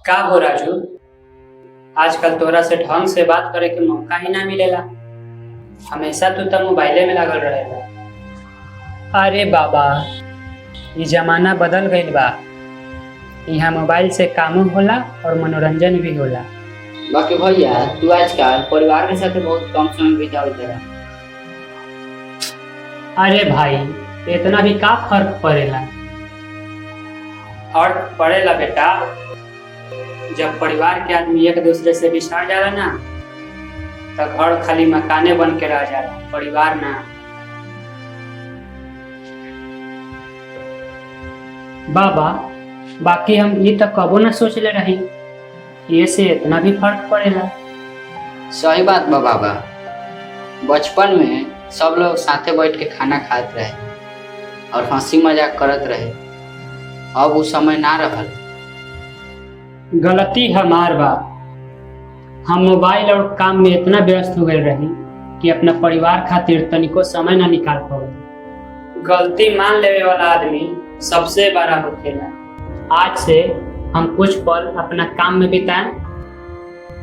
का हो राजू। आजकल तोरा से ढंग से बात करे के मौका ही ना मिलेला। हमेशा तू तो मोबाइले में लागल रहेला। अरे बाबा, ये जमाना बदल गईल बा। यहाँ मोबाइल से कामो होला और मनोरंजन भी होला। बाकी भैया तू आजकल परिवार के साथ बहुत कम समय बितावत रहा। अरे भाई, इतना भी का फर्क पड़ेला? फर्क पड़ेला बेटा। जब परिवार के आदमी एक दूसरे से बिछड़ जाला ना, तो घर खाली मकाने बन के रह जाला, परिवार ना। बाबा, बाकी हम ये तो कबो ना सोचले रही, ये से इतना भी फर्क पड़ेला। सही बात बा बाबा। बचपन में सब लोग साथे बैठ के खाना खाते रहे और हंसी मजाक करत रहे। अब वो समय ना रहल। गलती हमार बा। हम मोबाइल और काम में इतना व्यस्त हो गए रही कि अपना परिवार खातिर तनिको समय ना निकाल पाए। गलती मान लेवे वाला आदमी सबसे बड़ा होखेला। आज से हम कुछ पल अपना काम में बिताएं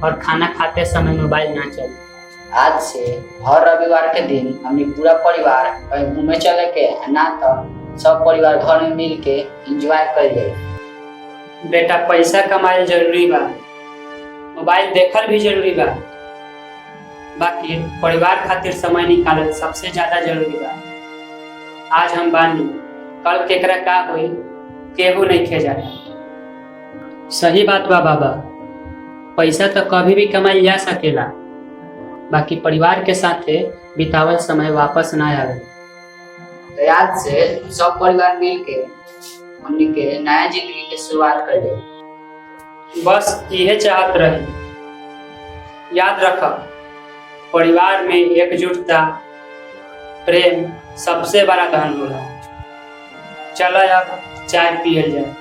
और खाना खाते समय मोबाइल ना चले। आज से हर रविवार के दिन हमने पूरा परिवार कहीं घूमे चले के, ना तो सब परिवार घर में मिल के एंजॉय कर ले। बेटा, पैसा कमाइल जरूरी बा, मोबाइल देखल भी जरूरी बा, बाकी परिवार खातिर समय निकालल सबसे ज्यादा जरूरी बा। आज हम बानी, कल केकरा का होई केहू नहीं खे जाता। सही बात बा बाबा। पैसा तो कभी भी कमाई जा सकेला, बाकी परिवार के साथे बितावल समय वापस ना आवे। तो आज से सब परिवार मिल के हमने के नया जिंदगी की शुरुआत कर दे। बस यह चाहत रही। याद रख, परिवार में एकजुटता, प्रेम सबसे बड़ा धन होला। चलो अब चाय पियल जाए।